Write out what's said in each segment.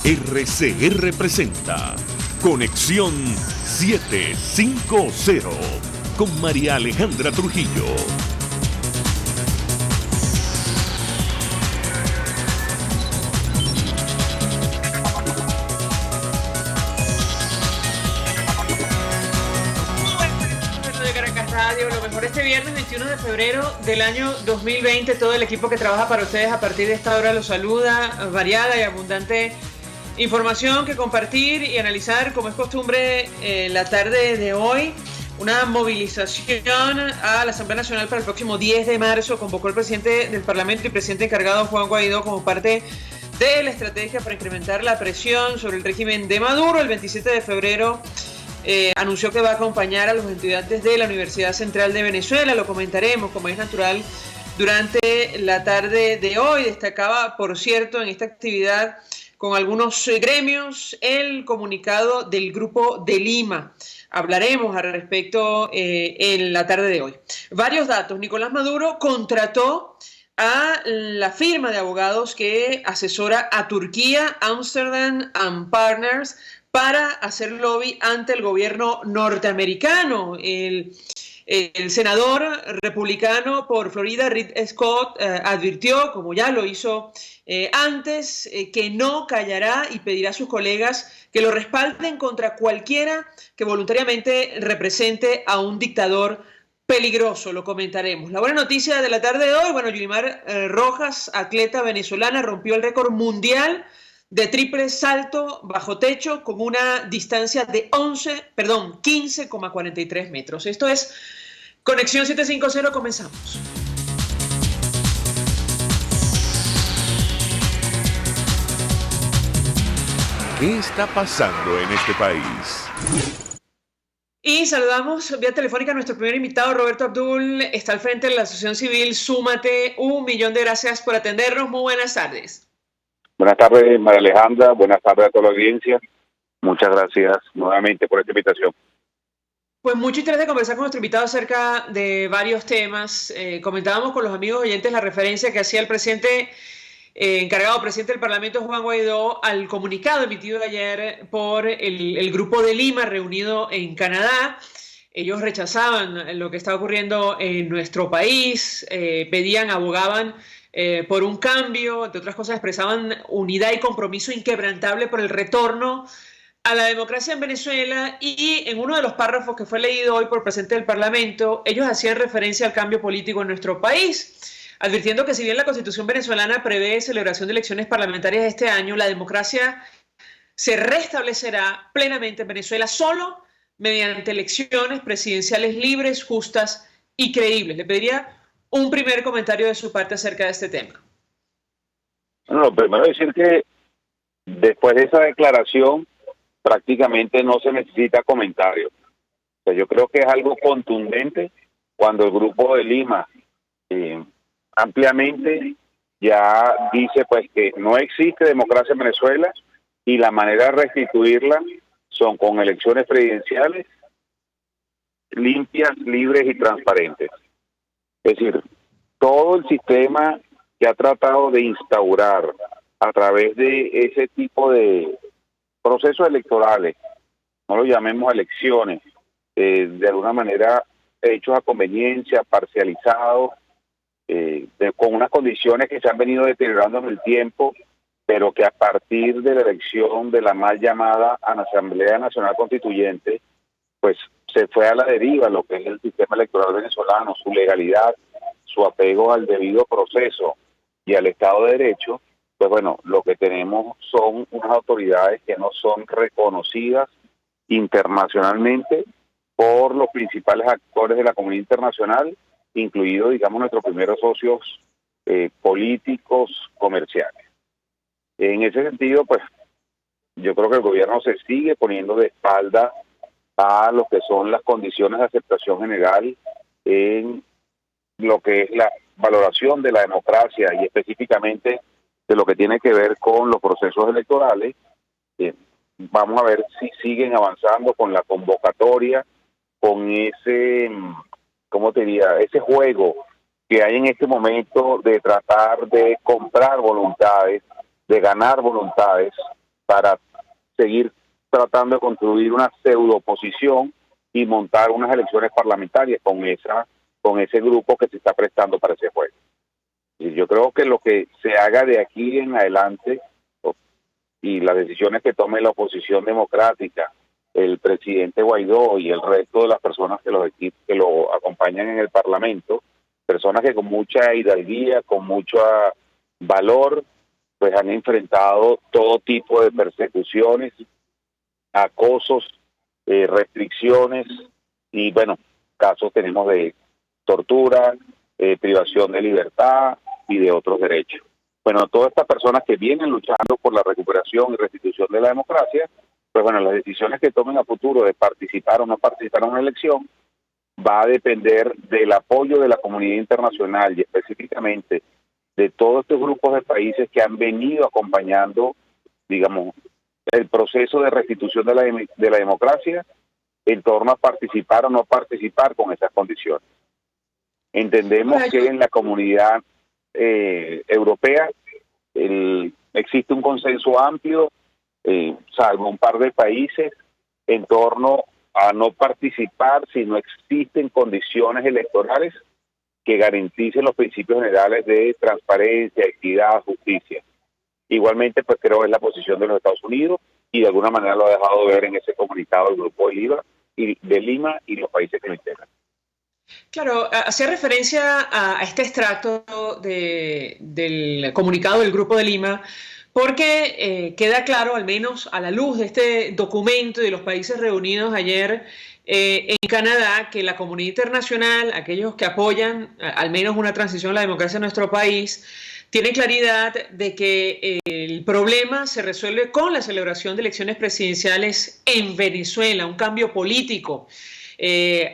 RCR presenta Conexión 750 con María Alejandra Trujillo. Radio, lo mejor este viernes 21 de febrero del año 2020. Todo el equipo que trabaja para ustedes a partir de esta hora los saluda. Variada y abundante información que compartir y analizar, como es costumbre, la tarde de hoy. Una movilización a la Asamblea Nacional para el próximo 10 de marzo. Convocó el presidente del Parlamento y presidente encargado Juan Guaidó como parte de la estrategia para incrementar la presión sobre el régimen de Maduro. El 27 de febrero anunció que va a acompañar a los estudiantes de la Universidad Central de Venezuela. Lo comentaremos, como es natural, durante la tarde de hoy. Destacaba, por cierto, en esta actividad con algunos gremios el comunicado del Grupo de Lima. Hablaremos al respecto en la tarde de hoy. Varios datos. Nicolás Maduro contrató a la firma de abogados que asesora a Turquía, Amsterdam and Partners, para hacer lobby ante el gobierno norteamericano. El senador republicano por Florida, Rick Scott, advirtió, como ya lo hizo antes, que no callará y pedirá a sus colegas que lo respalden contra cualquiera que voluntariamente represente a un dictador peligroso. Lo comentaremos. La buena noticia de la tarde de hoy, bueno, Yulimar Rojas, atleta venezolana, rompió el récord mundial de triple salto bajo techo con una distancia de 15,43 metros. Esto es Conexión 750, comenzamos. ¿Qué está pasando en este país? Y saludamos vía telefónica a nuestro primer invitado, Roberto Abdul. Está al frente de la Asociación Civil Súmate. 1.000.000 de gracias por atendernos. Muy buenas tardes. Buenas tardes, María Alejandra. Buenas tardes a toda la audiencia. Muchas gracias nuevamente por esta invitación. Pues mucho interés de conversar con nuestro invitado acerca de varios temas. Comentábamos con los amigos oyentes la referencia que hacía el presidente presidente del Parlamento, Juan Guaidó, al comunicado emitido ayer por el Grupo de Lima reunido en Canadá. Ellos rechazaban lo que está ocurriendo en nuestro país, pedían, abogaban por un cambio, entre otras cosas expresaban unidad y compromiso inquebrantable por el retorno a la democracia en Venezuela, y en uno de los párrafos que fue leído hoy por el presidente del Parlamento, ellos hacían referencia al cambio político en nuestro país, advirtiendo que si bien la Constitución venezolana prevé celebración de elecciones parlamentarias este año, la democracia se restablecerá plenamente en Venezuela solo mediante elecciones presidenciales libres, justas y creíbles. Le pediría un primer comentario de su parte acerca de este tema. Bueno, lo primero es decir que después de esa declaración prácticamente no se necesita comentario. O sea, yo creo que es algo contundente cuando el Grupo de Lima ampliamente ya dice pues que no existe democracia en Venezuela y la manera de restituirla son con elecciones presidenciales limpias, libres y transparentes. Es decir, todo el sistema que ha tratado de instaurar a través de ese tipo de procesos electorales, no lo llamemos elecciones, de alguna manera hechos a conveniencia, parcializados, con unas condiciones que se han venido deteriorando en el tiempo, pero que a partir de la elección de la mal llamada Asamblea Nacional Constituyente, pues se fue a la deriva lo que es el sistema electoral venezolano, su legalidad, su apego al debido proceso y al Estado de Derecho. Pues bueno, lo que tenemos son unas autoridades que no son reconocidas internacionalmente por los principales actores de la comunidad internacional, incluidos, digamos, nuestros primeros socios políticos, comerciales. En ese sentido, pues, yo creo que el gobierno se sigue poniendo de espalda a lo que son las condiciones de aceptación general en lo que es la valoración de la democracia y específicamente de lo que tiene que ver con los procesos electorales. Vamos a ver si siguen avanzando con la convocatoria, con ese, ¿cómo te diría?, ese juego que hay en este momento de tratar de comprar voluntades, de ganar voluntades para seguir tratando de construir una pseudo oposición y montar unas elecciones parlamentarias con ese grupo que se está prestando para ese juego. Y yo creo que lo que se haga de aquí en adelante y las decisiones que tome la oposición democrática, el presidente Guaidó y el resto de las personas que lo acompañan en el Parlamento, personas que con mucha hidalguía, con mucho valor, pues han enfrentado todo tipo de persecuciones, acosos, restricciones y bueno, casos tenemos de tortura, privación de libertad y de otros derechos. Bueno, todas estas personas que vienen luchando por la recuperación y restitución de la democracia, pues bueno, las decisiones que tomen a futuro de participar o no participar en una elección va a depender del apoyo de la comunidad internacional y específicamente de todos estos grupos de países que han venido acompañando, digamos, el proceso de restitución de la democracia en torno a participar o no participar con esas condiciones. Entendemos que en la comunidad europea existe un consenso amplio, salvo un par de países, en torno a no participar si no existen condiciones electorales que garanticen los principios generales de transparencia, equidad, justicia. Igualmente, pues creo que es la posición de los Estados Unidos y de alguna manera lo ha dejado ver en ese comunicado del Grupo de Lima y los países que lo integran. Claro, hacía referencia a este extracto del comunicado del Grupo de Lima, porque queda claro, al menos a la luz de este documento y de los países reunidos ayer en Canadá, que la comunidad internacional, aquellos que apoyan al menos una transición a la democracia en nuestro país, tiene claridad de que el problema se resuelve con la celebración de elecciones presidenciales en Venezuela, un cambio político.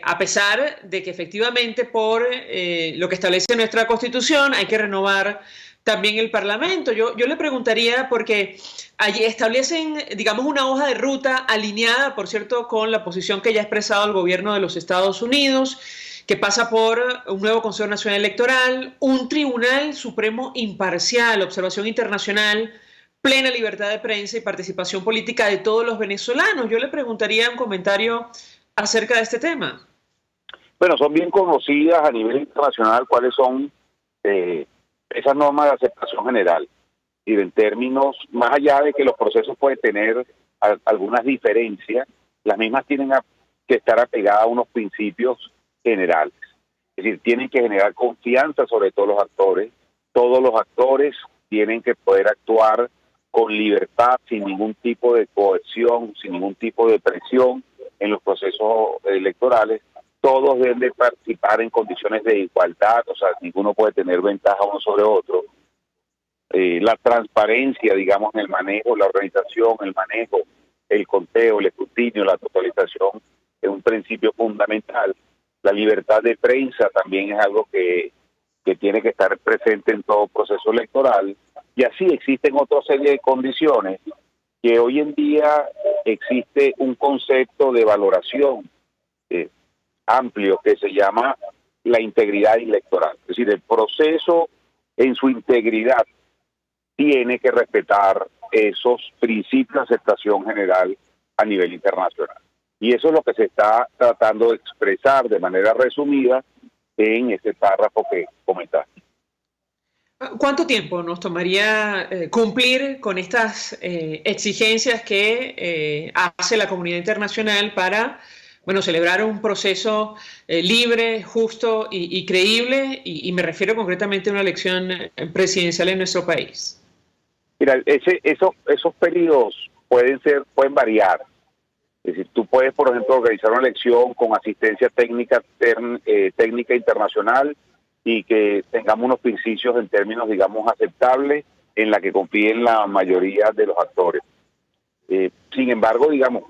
A pesar de que efectivamente por lo que establece nuestra Constitución hay que renovar también el Parlamento. Yo le preguntaría, porque allí establecen, digamos, una hoja de ruta alineada, por cierto, con la posición que ya ha expresado el gobierno de los Estados Unidos, que pasa por un nuevo Consejo Nacional Electoral, un Tribunal Supremo imparcial, observación internacional, plena libertad de prensa y participación política de todos los venezolanos. Yo le preguntaría un comentario acerca de este tema. Bueno, son bien conocidas a nivel internacional cuáles son esas normas de aceptación general. Y en términos, más allá de que los procesos pueden tener algunas diferencias, las mismas tienen que estar apegadas a unos principios generales. Es decir, tienen que generar confianza sobre todos los actores tienen que poder actuar con libertad, sin ningún tipo de coerción, sin ningún tipo de presión en los procesos electorales. Todos deben de participar en condiciones de igualdad, o sea, ninguno puede tener ventaja uno sobre otro. La transparencia, digamos, en el manejo, la organización, el manejo, el conteo, el escrutinio, la totalización, es un principio fundamental. La libertad de prensa también es algo que tiene que estar presente en todo proceso electoral. Y así existen otra serie de condiciones que hoy en día existe un concepto de valoración amplio que se llama la integridad electoral. Es decir, el proceso en su integridad tiene que respetar esos principios de aceptación general a nivel internacional. Y eso es lo que se está tratando de expresar de manera resumida en este párrafo que comentaste. ¿Cuánto tiempo nos tomaría cumplir con estas exigencias que hace la comunidad internacional para, bueno, celebrar un proceso libre, justo y creíble? Y me refiero concretamente a una elección presidencial en nuestro país. Mira, esos periodos pueden variar. Es decir, tú puedes, por ejemplo, organizar una elección con asistencia técnica internacional y que tengamos unos principios en términos, digamos, aceptables en la que confíen la mayoría de los actores. Sin embargo, digamos,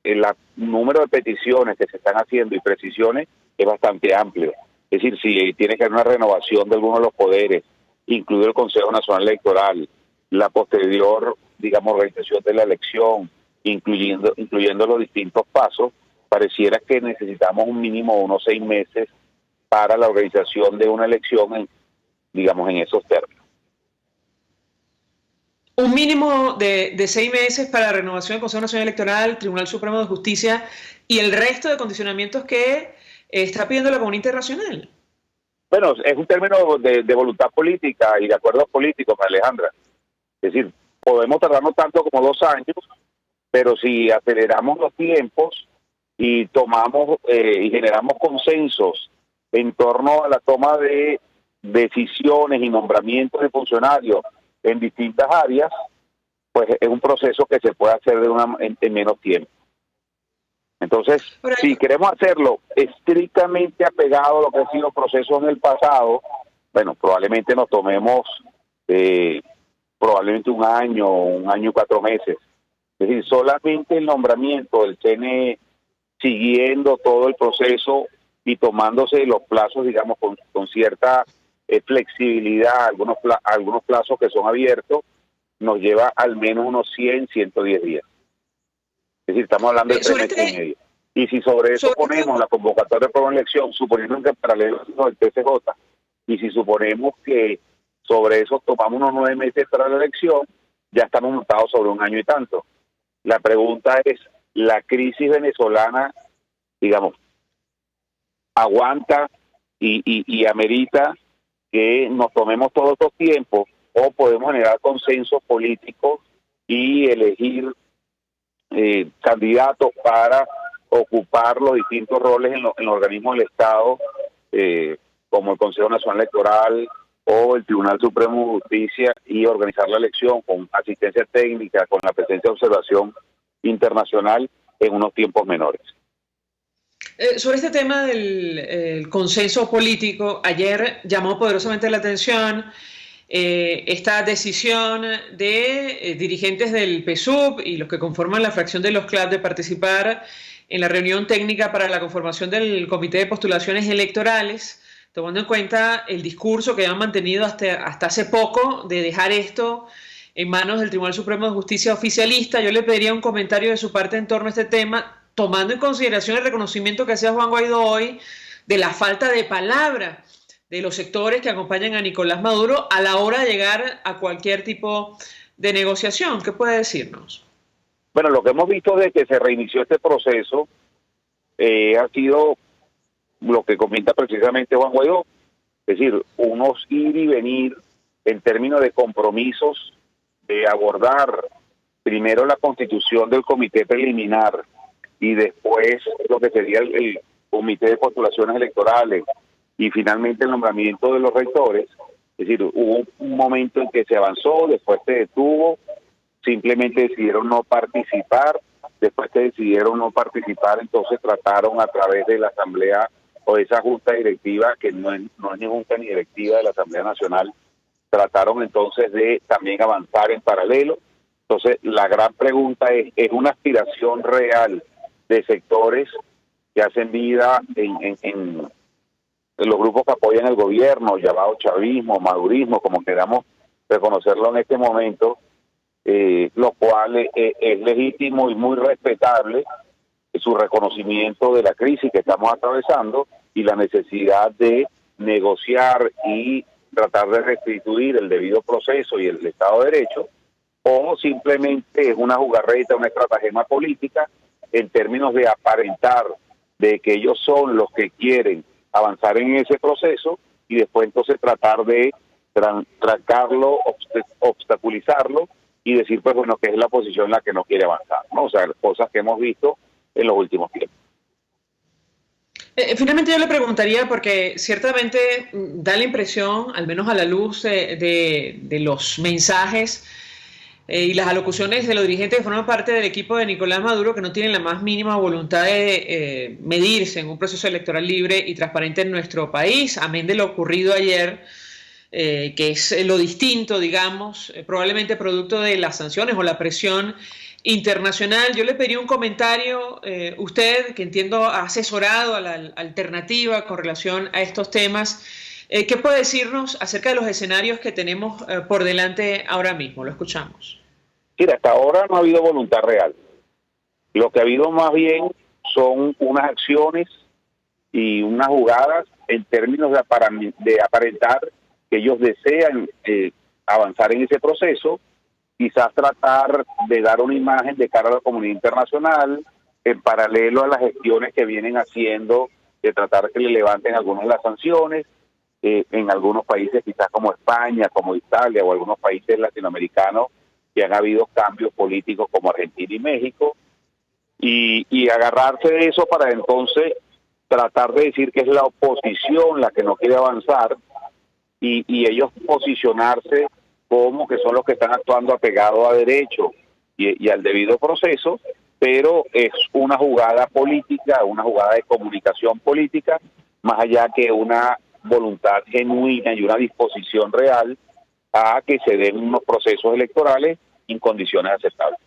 el número de peticiones que se están haciendo y precisiones es bastante amplio. Es decir, si tiene que haber una renovación de algunos de los poderes, incluido el Consejo Nacional Electoral, la posterior, digamos, organización de la elección, incluyendo los distintos pasos, pareciera que necesitamos un mínimo de unos 6 meses para la organización de una elección, digamos, en esos términos. Un mínimo de 6 meses para la renovación del Consejo Nacional Electoral, Tribunal Supremo de Justicia y el resto de condicionamientos que está pidiendo la comunidad internacional. Bueno, es un término de voluntad política y de acuerdos políticos, Alejandra. Es decir, podemos tardarnos tanto como 2 años, pero si aceleramos los tiempos y tomamos y generamos consensos en torno a la toma de decisiones y nombramientos de funcionarios en distintas áreas, pues es un proceso que se puede hacer en menos tiempo. Entonces, si queremos hacerlo estrictamente apegado a lo que han sido procesos en el pasado, bueno, probablemente nos tomemos probablemente un año y 4 meses. Es decir, solamente el nombramiento del CNE, siguiendo todo el proceso y tomándose los plazos, digamos, con cierta flexibilidad, algunos plazos que son abiertos, nos lleva al menos unos 110 días. Es decir, estamos hablando de 3 meses y medio. Y si sobre eso ponemos la convocatoria para una elección, suponiendo que en paralelo el TCJ, y si suponemos que sobre eso tomamos unos 9 meses para la elección, ya estamos montados sobre un año y tanto. La pregunta es, ¿la crisis venezolana, digamos, aguanta y amerita que nos tomemos todos estos tiempos, o podemos generar consensos políticos y elegir candidatos para ocupar los distintos roles en los organismos del Estado, como el Consejo Nacional Electoral o el Tribunal Supremo de Justicia, y organizar la elección con asistencia técnica, con la presencia de observación internacional en unos tiempos menores? Sobre este tema del consenso político, ayer llamó poderosamente la atención esta decisión de dirigentes del PSUV y los que conforman la fracción de los CLAP de participar en la reunión técnica para la conformación del Comité de Postulaciones Electorales, tomando en cuenta el discurso que han mantenido hasta hace poco de dejar esto en manos del Tribunal Supremo de Justicia oficialista. Yo le pediría un comentario de su parte en torno a este tema, tomando en consideración el reconocimiento que hacía Juan Guaidó hoy de la falta de palabra de los sectores que acompañan a Nicolás Maduro a la hora de llegar a cualquier tipo de negociación. ¿Qué puede decirnos? Bueno, lo que hemos visto desde que se reinició este proceso ha sido lo que comenta precisamente Juan Guaidó, es decir, unos ir y venir en términos de compromisos, de abordar primero la constitución del comité preliminar y después lo que sería el comité de postulaciones electorales y finalmente el nombramiento de los rectores. Es decir, hubo un momento en que se avanzó, después se detuvo, simplemente decidieron no participar, después que decidieron no participar, entonces trataron a través de la Asamblea o de esa Junta Directiva, que no es ni Junta ni Directiva de la Asamblea Nacional, trataron entonces de también avanzar en paralelo. Entonces, la gran pregunta es una aspiración real de sectores que hacen vida en los grupos que apoyan el gobierno, llamado chavismo, madurismo, como queramos reconocerlo en este momento, lo cual es legítimo y muy respetable su reconocimiento de la crisis que estamos atravesando y la necesidad de negociar y tratar de restituir el debido proceso y el Estado de Derecho, o simplemente es una jugarreta, una estratagema política en términos de aparentar de que ellos son los que quieren avanzar en ese proceso y después entonces tratar de trancarlo, obstaculizarlo y decir, pues bueno, que es la posición en la que no quiere avanzar, ¿no? O sea, cosas que hemos visto en los últimos tiempos. Finalmente yo le preguntaría, porque ciertamente da la impresión, al menos a la luz de los mensajes y las alocuciones de los dirigentes que forman parte del equipo de Nicolás Maduro, que no tienen la más mínima voluntad de medirse en un proceso electoral libre y transparente en nuestro país, amén de lo ocurrido ayer, que es lo distinto, digamos, probablemente producto de las sanciones o la presión internacional. Yo le pedí un comentario, usted, que entiendo ha asesorado a la alternativa con relación a estos temas, ¿qué puede decirnos acerca de los escenarios que tenemos por delante ahora mismo? Lo escuchamos. Mira, hasta ahora no ha habido voluntad real. Lo que ha habido más bien son unas acciones y unas jugadas en términos de aparentar que ellos desean avanzar en ese proceso, quizás tratar de dar una imagen de cara a la comunidad internacional en paralelo a las gestiones que vienen haciendo de tratar que le levanten algunas de las sanciones en algunos países quizás como España, como Italia o algunos países latinoamericanos que han habido cambios políticos como Argentina y México, y agarrarse de eso para entonces tratar de decir que es la oposición la que no quiere avanzar y ellos posicionarse como que son los que están actuando apegados a derecho y al debido proceso, pero es una jugada política, una jugada de comunicación política, más allá que una voluntad genuina y una disposición real a que se den unos procesos electorales en condiciones aceptables.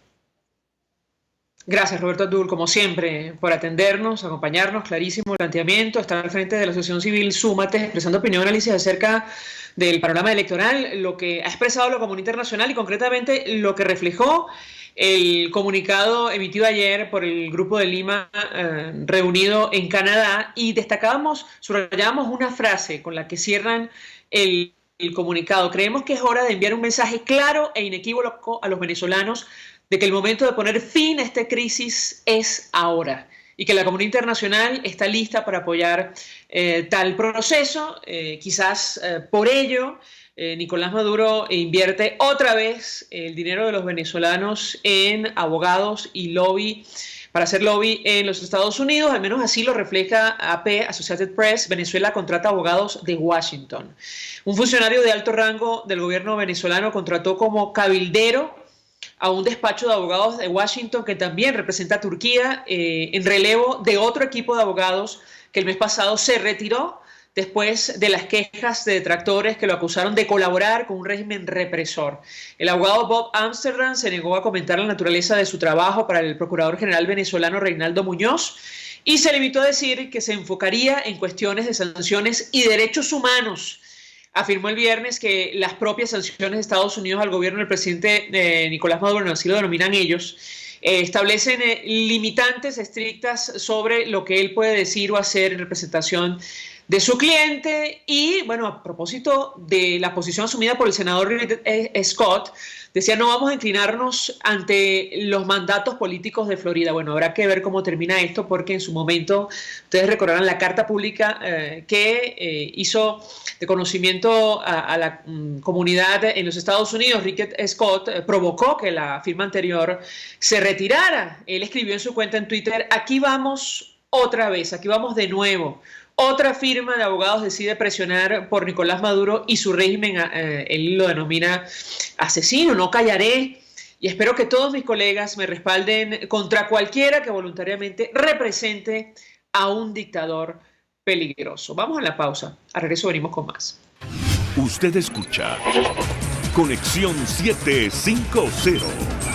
Gracias, Roberto Abdul, como siempre, por atendernos, acompañarnos, clarísimo el planteamiento, estar al frente de la Asociación Civil Súmate, expresando opinión y análisis acerca del panorama electoral, lo que ha expresado la comunidad internacional y concretamente lo que reflejó el comunicado emitido ayer por el Grupo de Lima reunido en Canadá, y subrayábamos una frase con la que cierran el comunicado. Creemos que es hora de enviar un mensaje claro e inequívoco a los venezolanos de que el momento de poner fin a esta crisis es ahora y que la comunidad internacional está lista para apoyar tal proceso. Quizás por ello Nicolás Maduro invierte otra vez el dinero de los venezolanos en abogados y lobby, para hacer lobby en los Estados Unidos. Al menos así lo refleja AP, Associated Press. Venezuela contrata abogados de Washington. Un funcionario de alto rango del gobierno venezolano contrató como cabildero a un despacho de abogados de Washington que también representa a Turquía, en relevo de otro equipo de abogados que el mes pasado se retiró después de las quejas de detractores que lo acusaron de colaborar con un régimen represor. El abogado Bob Amsterdam se negó a comentar la naturaleza de su trabajo para el procurador general venezolano Reinaldo Muñoz y se limitó a decir que se enfocaría en cuestiones de sanciones y derechos humanos. Afirmó el viernes que las propias sanciones de Estados Unidos al gobierno del presidente Nicolás Maduro, así lo denominan ellos, establecen limitantes estrictas sobre lo que él puede decir o hacer en representación de su cliente. Y bueno, a propósito de la posición asumida por el senador Scott, decía: no vamos a inclinarnos ante los mandatos políticos de Florida. Bueno, habrá que ver cómo termina esto, porque en su momento, ustedes recordarán la carta pública que hizo de conocimiento a la comunidad en los Estados Unidos. Rick Scott provocó que la firma anterior se retirara. Él escribió en su cuenta en Twitter: aquí vamos otra vez, aquí vamos de nuevo. Otra firma de abogados decide presionar por Nicolás Maduro y su régimen. Él lo denomina asesino. No callaré y espero que todos mis colegas me respalden contra cualquiera que voluntariamente represente a un dictador peligroso. Vamos a la pausa. Al regreso venimos con más. Usted escucha Conexión 750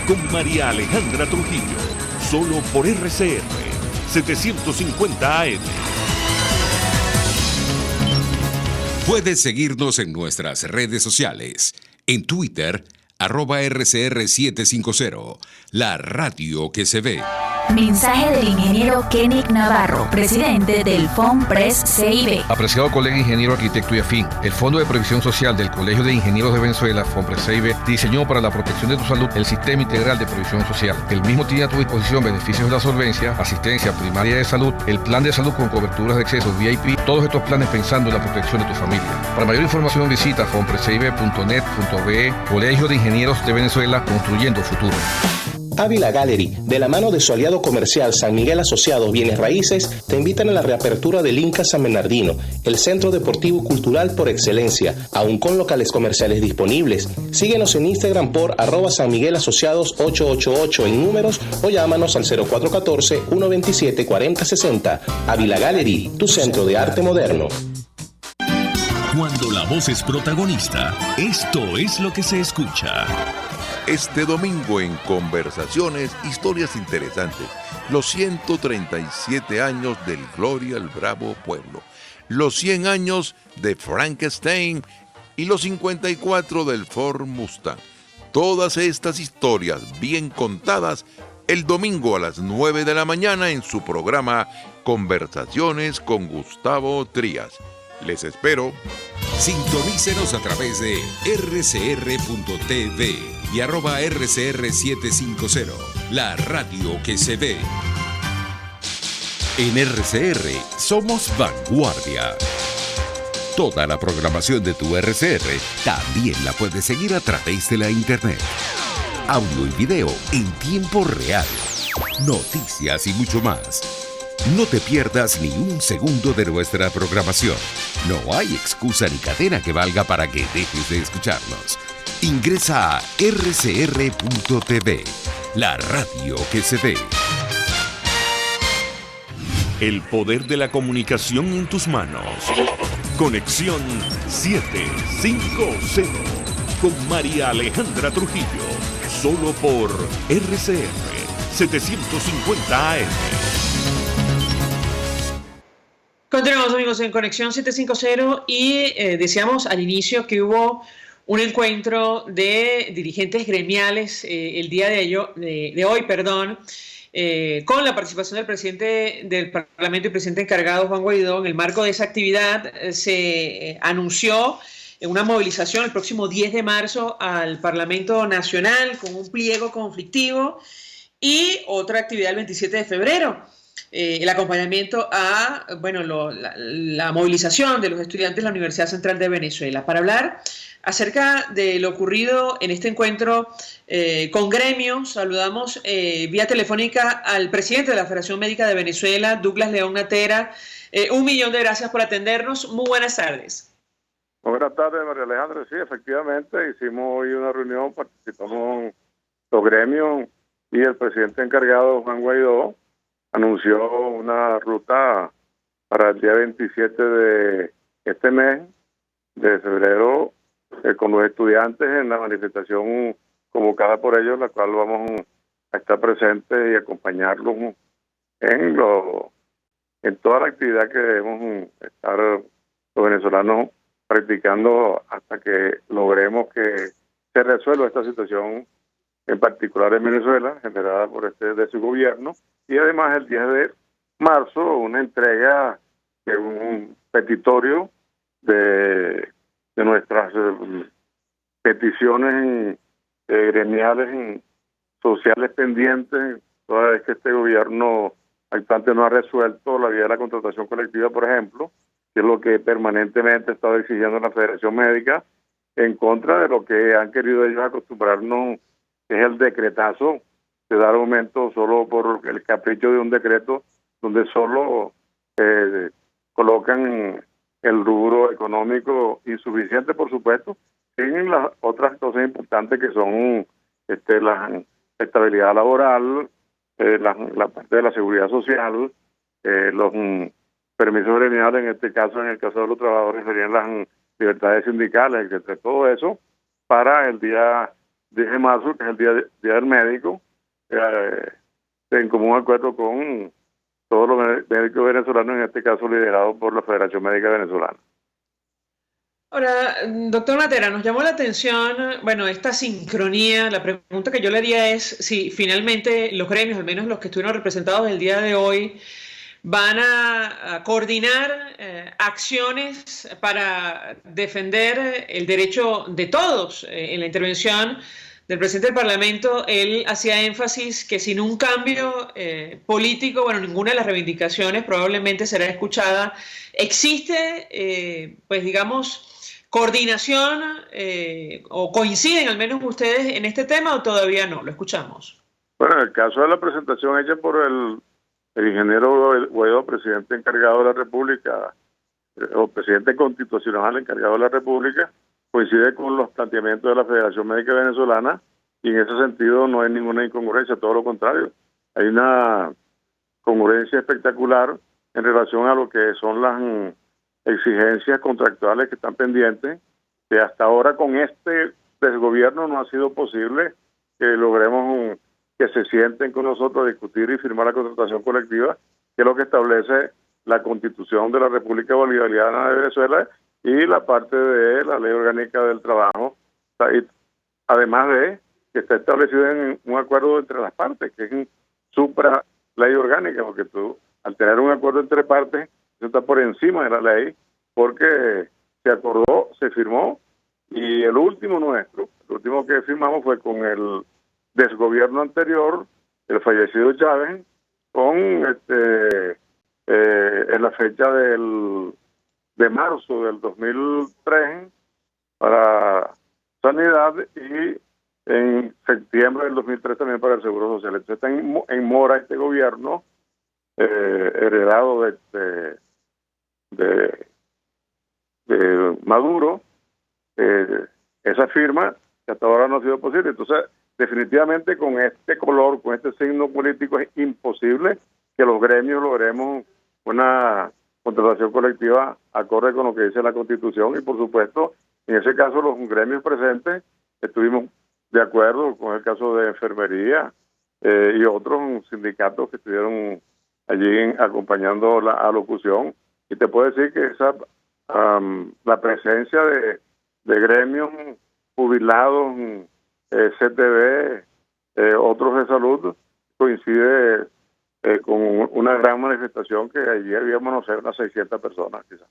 con María Alejandra Trujillo, solo por RCR 750 AM. Puedes seguirnos en nuestras redes sociales. En Twitter, @RCR750, la radio que se ve. Mensaje del ingeniero Kenick Navarro, presidente del FONPRES CIB. Apreciado colega ingeniero, arquitecto y afín, el Fondo de Previsión Social del Colegio de Ingenieros de Venezuela, FONPRES CIB, diseñó para la protección de tu salud el Sistema Integral de Previsión Social. El mismo tiene a tu disposición beneficios de la solvencia, asistencia primaria de salud, el plan de salud con coberturas de acceso VIP, todos estos planes pensando en la protección de tu familia. Para mayor información visita fonprescib.net.be. Colegio de Ingenieros de Venezuela, construyendo futuro. Ávila Gallery, de la mano de su aliado comercial San Miguel Asociados Bienes Raíces, te invitan a la reapertura del Inca San Bernardino, el centro deportivo cultural por excelencia, aún con locales comerciales disponibles. Síguenos en Instagram por @SanMiguelAsociados888 en números o llámanos al 0414-127-4060. Ávila Gallery, tu centro de arte moderno. Cuando la voz es protagonista, esto es lo que se escucha. Este domingo en Conversaciones, historias interesantes. Los 137 años del Gloria al Bravo Pueblo. Los 100 años de Frankenstein y los 54 del Ford Mustang. Todas estas historias bien contadas el domingo a las 9 de la mañana en su programa Conversaciones con Gustavo Trías. Les espero. Sintonícenos a través de rcr.tv y @rcr750, la radio que se ve. En RCR somos vanguardia. Toda la programación de tu RCR también la puedes seguir a través de la internet. Audio y video en tiempo real. Noticias y mucho más. No te pierdas ni un segundo de nuestra programación. No hay excusa ni cadena que valga para que dejes de escucharnos. Ingresa a rcr.tv, la radio que se ve. El poder de la comunicación en tus manos. Conexión 750 con María Alejandra Trujillo. Solo por RCR 750 AM. Continuamos, amigos, en Conexión 750 y decíamos al inicio que hubo un encuentro de dirigentes gremiales el día de hoy, con la participación del presidente del Parlamento y presidente encargado, Juan Guaidó. En el marco de esa actividad se anunció una movilización el próximo 10 de marzo al Parlamento Nacional con un pliego conflictivo y otra actividad el 27 de febrero. El acompañamiento a la movilización de los estudiantes de la Universidad Central de Venezuela. Para hablar acerca de lo ocurrido en este encuentro con gremios, saludamos vía telefónica al presidente de la Federación Médica de Venezuela, Douglas León Natera. 1.000.000 de gracias por atendernos. Muy buenas tardes. Buenas tardes, María Alejandra. Sí, efectivamente, hicimos hoy una reunión, participamos los gremios y el presidente encargado, Juan Guaidó, anunció una ruta para el día 27 de este mes de febrero con los estudiantes en la manifestación convocada por ellos, la cual vamos a estar presentes y acompañarlos en toda la actividad que debemos estar los venezolanos practicando hasta que logremos que se resuelva esta situación en particular en Venezuela, generada por de su gobierno. Y además el 10 de marzo una entrega de un petitorio de nuestras peticiones gremiales sociales pendientes, toda vez que este gobierno actuante no ha resuelto la vía de la contratación colectiva, por ejemplo, que es lo que permanentemente ha estado exigiendo la Federación Médica, en contra de lo que han querido ellos acostumbrarnos, que es el decretazo de dar aumento solo por el capricho de un decreto donde solo colocan el rubro económico insuficiente, por supuesto, sin las otras cosas importantes que son la estabilidad laboral, la parte de la seguridad social, los permisos gremiales, en este caso, en el caso de los trabajadores, serían las libertades sindicales, etcétera. Todo eso para el día 10 de marzo, que es el día del médico, en común acuerdo con todos los médicos venezolanos, en este caso liderados por la Federación Médica Venezolana. Ahora, doctor Natera, nos llamó la atención, esta sincronía. La pregunta que yo le haría es si finalmente los gremios, al menos los que estuvieron representados el día de hoy, van a coordinar acciones para defender el derecho de todos. En la intervención del presidente del Parlamento, él hacía énfasis que sin un cambio político, ninguna de las reivindicaciones probablemente será escuchada. ¿Existe, coordinación o coinciden al menos ustedes en este tema o todavía no? Lo escuchamos. Bueno, en el caso de la presentación hecha por el ingeniero Guaidó, presidente encargado de la República, o presidente constitucional encargado de la República, coincide con los planteamientos de la Federación Médica Venezolana y en ese sentido no hay ninguna incongruencia, todo lo contrario. Hay una congruencia espectacular en relación a lo que son las exigencias contractuales que están pendientes, que hasta ahora con este desgobierno no ha sido posible que logremos que se sienten con nosotros a discutir y firmar la contratación colectiva, que es lo que establece la Constitución de la República Bolivariana de Venezuela y la parte de la Ley Orgánica del Trabajo, además de que está establecido en un acuerdo entre las partes, que es supra ley orgánica, porque tú, al tener un acuerdo entre partes, eso está por encima de la ley, porque se acordó, se firmó, y el último que firmamos fue con el desgobierno anterior, el fallecido Chávez, con en la fecha de marzo del 2003 para Sanidad, y en septiembre del 2003 también para el Seguro Social. Entonces está en mora este gobierno heredado de Maduro, esa firma que hasta ahora no ha sido posible. Entonces, definitivamente con este color, con este signo político, es imposible que los gremios logremos una contratación colectiva acorde con lo que dice la Constitución, y por supuesto, en ese caso los gremios presentes estuvimos de acuerdo con el caso de enfermería y otros sindicatos que estuvieron allí acompañando la alocución, y te puedo decir que esa la presencia de gremios jubilados, CTV, otros de salud, coincide con una gran manifestación que ayer íbamos a ser unas 600 personas, quizás.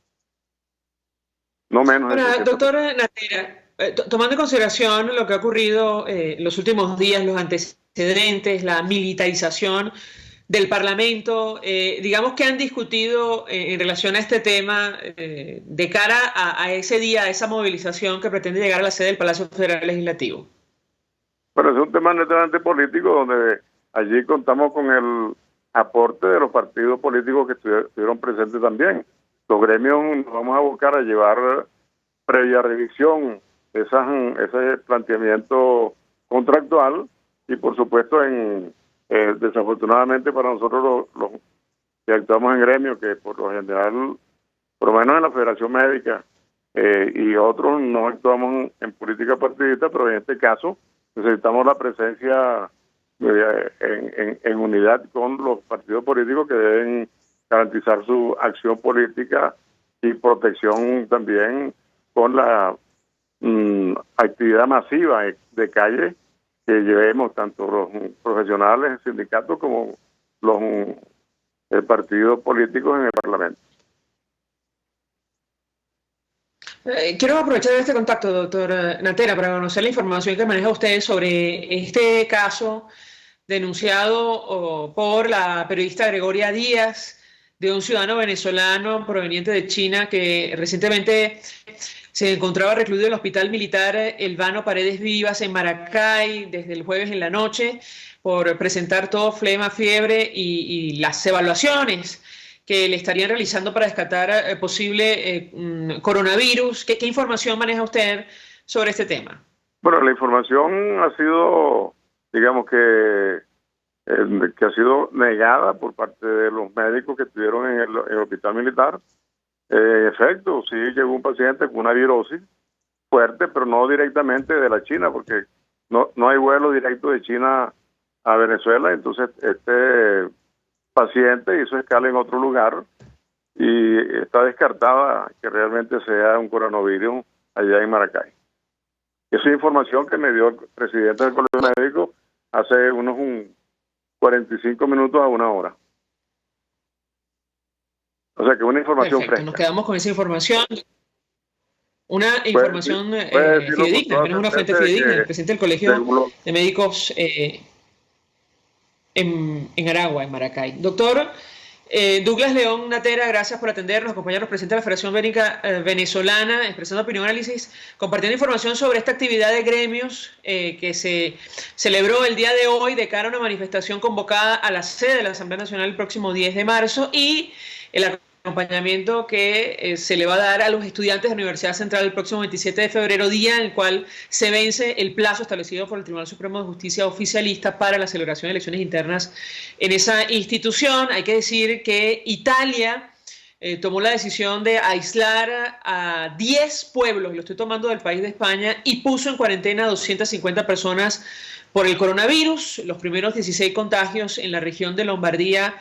No menos. Ahora, doctor Natera, tomando en consideración lo que ha ocurrido los últimos días, los antecedentes, la militarización del Parlamento, digamos que han discutido en relación a este tema de cara a ese día, a esa movilización que pretende llegar a la sede del Palacio Federal Legislativo. Bueno, es un tema netamente político, donde allí contamos con el aporte de los partidos políticos que estuvieron presentes también. Los gremios nos vamos a buscar a llevar previa revisión ese planteamiento contractual, y por supuesto desafortunadamente para nosotros los que actuamos en gremio, que por lo general, por lo menos en la Federación Médica y otros, no actuamos en política partidista, pero en este caso necesitamos la presencia en unidad con los partidos políticos, que deben garantizar su acción política y protección también con la actividad masiva de calle que llevemos tanto los profesionales, sindicatos, como los partidos políticos en el Parlamento. Quiero aprovechar este contacto, doctor Natera, para conocer la información que maneja usted sobre este caso denunciado por la periodista Gregoria Díaz, de un ciudadano venezolano proveniente de China que recientemente se encontraba recluido en el Hospital Militar Elbano Paredes Vivas en Maracay desde el jueves en la noche por presentar tos, flema, fiebre y las evaluaciones que le estarían realizando para descartar posible coronavirus. ¿Qué información maneja usted sobre este tema? Bueno, la información ha sido, digamos que ha sido negada por parte de los médicos que estuvieron en el Hospital Militar. En efecto, sí llegó un paciente con una virosis fuerte, pero no directamente de la China, porque no hay vuelo directo de China a Venezuela. Entonces este paciente hizo escala en otro lugar y está descartada que realmente sea un coronavirus allá en Maracay. Esa información que me dio el presidente del Colegio Médico hace unos 45 minutos a una hora. O sea que una información fresca. Nos quedamos con esa información. Una información fidedigna, al menos una fuente fidedigna. El presidente del Colegio de Médicos en Aragua, en Maracay. Doctor Douglas León Natera, gracias por atendernos, acompañarnos, presidente de la Federación Médica Venezolana, expresando opinión, análisis, compartiendo información sobre esta actividad de gremios que se celebró el día de hoy de cara a una manifestación convocada a la sede de la Asamblea Nacional el próximo 10 de marzo y el acompañamiento que se le va a dar a los estudiantes de la Universidad Central el próximo 27 de febrero, día en el cual se vence el plazo establecido por el Tribunal Supremo de Justicia oficialista para la celebración de elecciones internas en esa institución. Hay que decir que Italia tomó la decisión de aislar a 10 pueblos, lo estoy tomando del país de España, y puso en cuarentena a 250 personas por el coronavirus. Los primeros 16 contagios en la región de Lombardía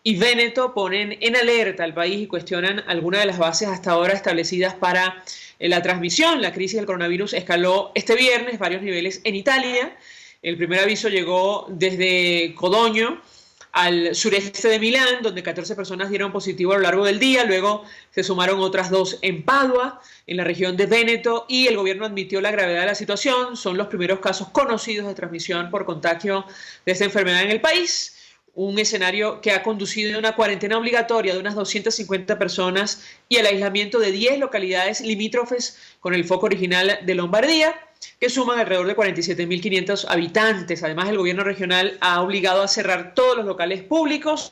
y Véneto ponen en alerta al país y cuestionan algunas de las bases hasta ahora establecidas para la transmisión. La crisis del coronavirus escaló este viernes varios niveles en Italia. El primer aviso llegó desde Codogno al sureste de Milán, donde 14 personas dieron positivo a lo largo del día. Luego se sumaron otras 2 en Padua, en la región de Véneto, y el gobierno admitió la gravedad de la situación. Son los primeros casos conocidos de transmisión por contagio de esta enfermedad en el país. Un escenario que ha conducido a una cuarentena obligatoria de unas 250 personas y al aislamiento de 10 localidades limítrofes con el foco original de Lombardía, que suman alrededor de 47.500 habitantes. Además, el gobierno regional ha obligado a cerrar todos los locales públicos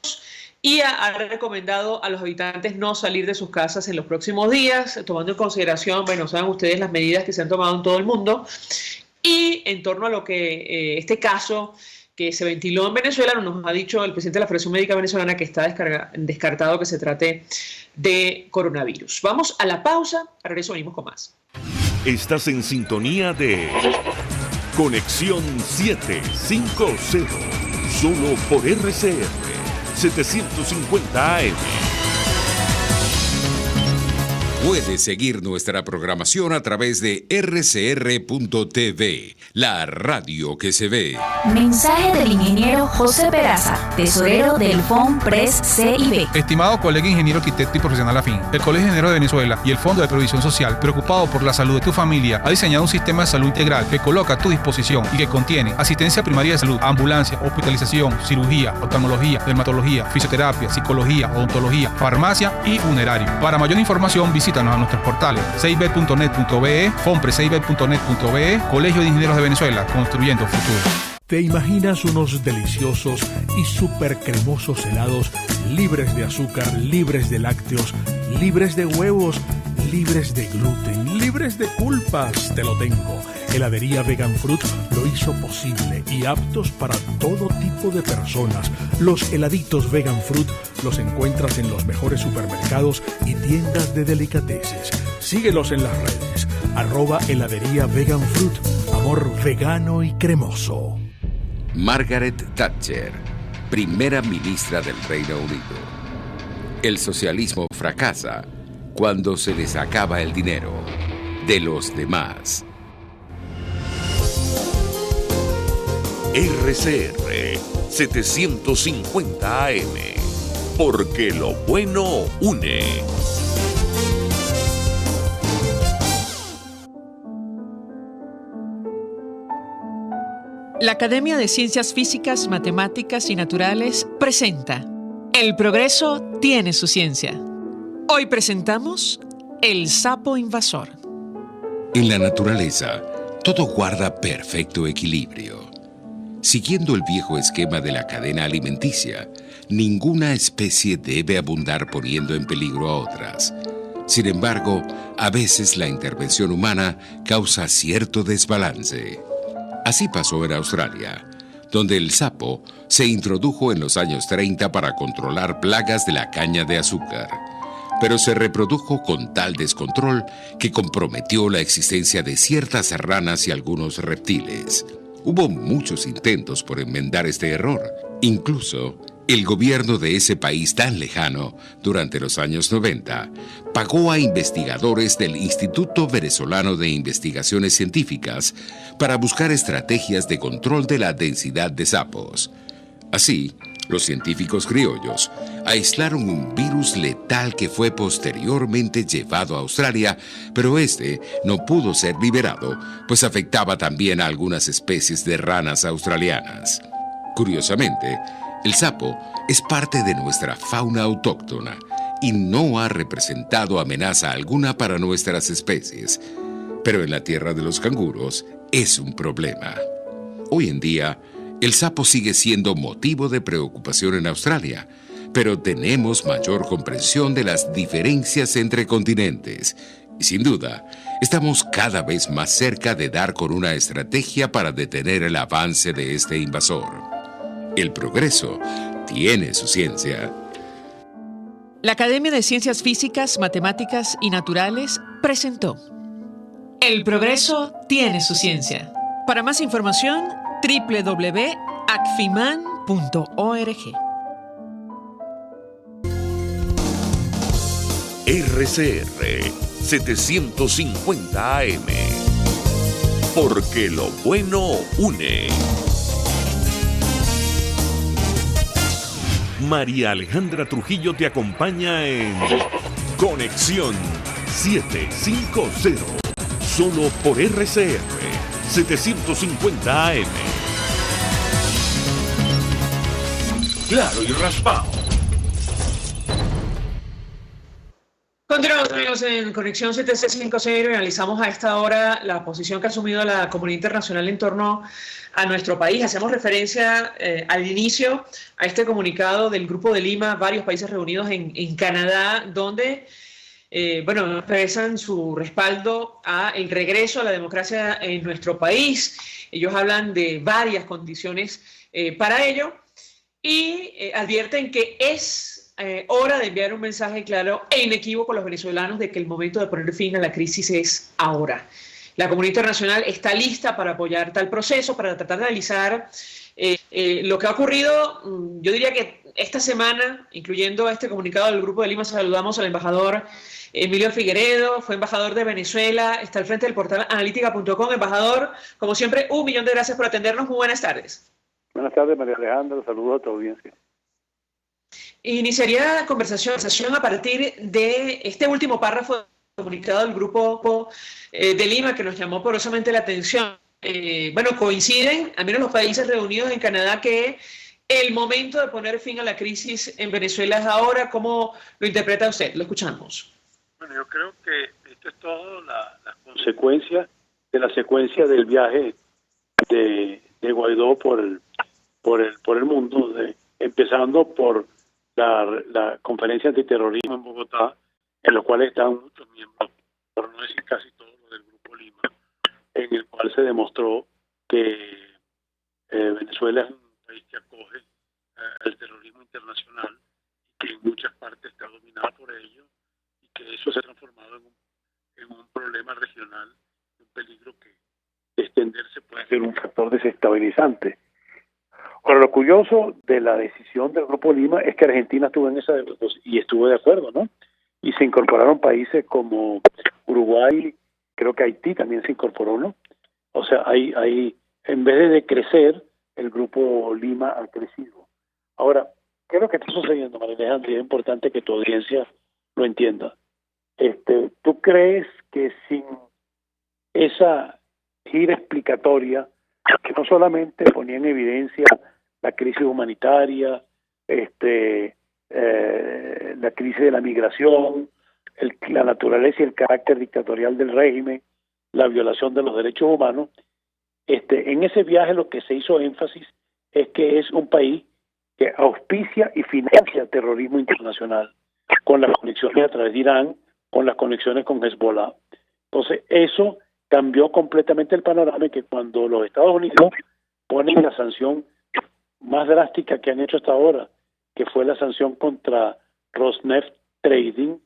y ha recomendado a los habitantes no salir de sus casas en los próximos días, tomando en consideración, bueno, saben ustedes las medidas que se han tomado en todo el mundo. Y en torno a lo que este caso que se ventiló en Venezuela, nos ha dicho el presidente de la Federación Médica Venezolana que está descartado que se trate de coronavirus. Vamos a la pausa, a regreso venimos con más. Estás en sintonía de Conexión 750, solo por RCR 750 AM. Puedes seguir nuestra programación a través de rcr.tv, la radio que se ve. Mensaje del ingeniero José Peraza, tesorero del FOMPRES CIB. Estimado colega ingeniero, arquitecto y profesional afín, el Colegio de Ingenieros de Venezuela y el Fondo de Previsión Social, preocupado por la salud de tu familia, ha diseñado un sistema de salud integral que coloca a tu disposición y que contiene asistencia primaria de salud, ambulancia, hospitalización, cirugía, oftalmología, dermatología, fisioterapia, psicología, odontología, farmacia y funerario. Para mayor información, visítanos a nuestros portales cib.net.be, fomprecib.net.be, Colegio de Ingenieros de Venezuela, construyendo futuro. ¿Te imaginas unos deliciosos y súper cremosos helados libres de azúcar, libres de lácteos, libres de huevos, libres de gluten, libres de culpas? Te lo tengo. Heladería Vegan Fruit lo hizo posible y aptos para todo tipo de personas. Los heladitos Vegan Fruit los encuentras en los mejores supermercados y tiendas de delicateces. Síguelos en las redes. @heladería Vegan Fruit. Amor vegano y cremoso. Margaret Thatcher, primera ministra del Reino Unido. El socialismo fracasa cuando se les acaba el dinero de los demás. RCR 750 AM, porque lo bueno une. La Academia de Ciencias Físicas, Matemáticas y Naturales presenta El progreso tiene su ciencia. Hoy presentamos El sapo invasor. En la naturaleza, todo guarda perfecto equilibrio. Siguiendo el viejo esquema de la cadena alimenticia, ninguna especie debe abundar poniendo en peligro a otras. Sin embargo, a veces la intervención humana causa cierto desbalance. Así pasó en Australia, donde el sapo se introdujo en los años 30 para controlar plagas de la caña de azúcar, pero se reprodujo con tal descontrol que comprometió la existencia de ciertas ranas y algunos reptiles. Hubo muchos intentos por enmendar este error. Incluso, el gobierno de ese país tan lejano, durante los años 90, pagó a investigadores del Instituto Venezolano de Investigaciones Científicas para buscar estrategias de control de la densidad de sapos. Así, los científicos criollos aislaron un virus letal que fue posteriormente llevado a Australia, pero este no pudo ser liberado, pues afectaba también a algunas especies de ranas australianas. Curiosamente, el sapo es parte de nuestra fauna autóctona y no ha representado amenaza alguna para nuestras especies, pero en la tierra de los canguros es un problema. Hoy en día, el sapo sigue siendo motivo de preocupación en Australia, pero tenemos mayor comprensión de las diferencias entre continentes. Y sin duda, estamos cada vez más cerca de dar con una estrategia para detener el avance de este invasor. El progreso tiene su ciencia. La Academia de Ciencias Físicas, Matemáticas y Naturales presentó El progreso tiene su ciencia. Para más información, www.acfiman.org. RCR 750 AM, porque lo bueno une. María Alejandra Trujillo te acompaña en Conexión 750, solo por RCR 750 AM. Claro y raspado. Continuamos, amigos, en Conexión 750 y analizamos a esta hora la posición que ha asumido la comunidad internacional en torno a nuestro país. Hacemos referencia al inicio a este comunicado del Grupo de Lima, varios países reunidos en Canadá, donde expresan su respaldo a el regreso a la democracia en nuestro país. Ellos hablan de varias condiciones para ello y advierten que es hora de enviar un mensaje claro e inequívoco a los venezolanos de que el momento de poner fin a la crisis es ahora. La comunidad internacional está lista para apoyar tal proceso, para tratar de analizar lo que ha ocurrido. Yo diría que esta semana, incluyendo este comunicado del Grupo de Lima, saludamos al embajador Emilio Figueredo, fue embajador de Venezuela, está al frente del portal analítica.com. Embajador, como siempre, 1.000.000 de gracias por atendernos. Muy buenas tardes. Buenas tardes, María Alejandra. Saludos a tu audiencia. Iniciaría la conversación a partir de este último párrafo del comunicado del Grupo de Lima que nos llamó poderosamente la atención. Coinciden, al menos los países reunidos en Canadá, que el momento de poner fin a la crisis en Venezuela es ahora. ¿Cómo lo interpreta usted? Lo escuchamos. Bueno, yo creo que esto es todo la consecuencia de la secuencia del viaje de Guaidó por el mundo, empezando por la conferencia antiterrorismo en Bogotá, en la cual están muchos miembros, por no decir casi todos los del Grupo Lima, en el cual se demostró que Venezuela es un país que acoge el terrorismo internacional y que en muchas partes está dominado por ello, y que eso se ha transformado en un problema regional, un peligro que de extenderse puede ser un factor desestabilizante. Ahora, lo curioso de la decisión del Grupo Lima es que Argentina estuvo en esa y estuvo de acuerdo, ¿no? Y se incorporaron países como Uruguay, creo que Haití también se incorporó, ¿no? O sea, hay en vez de decrecer, el Grupo Lima ha crecido. Ahora, ¿qué es lo que está sucediendo, María Alejandra? Es importante que tu audiencia lo entienda. ¿Tú crees que sin esa gira explicatoria, que no solamente ponía en evidencia la crisis humanitaria, la crisis de la migración, la naturaleza y el carácter dictatorial del régimen, la violación de los derechos humanos, en ese viaje lo que se hizo énfasis es que es un país que auspicia y financia terrorismo internacional, con las conexiones a través de Irán, con las conexiones con Hezbollah. Entonces, eso cambió completamente el panorama, que cuando los Estados Unidos ponen la sanción más drástica que han hecho hasta ahora, que fue la sanción contra Rosneft Trading,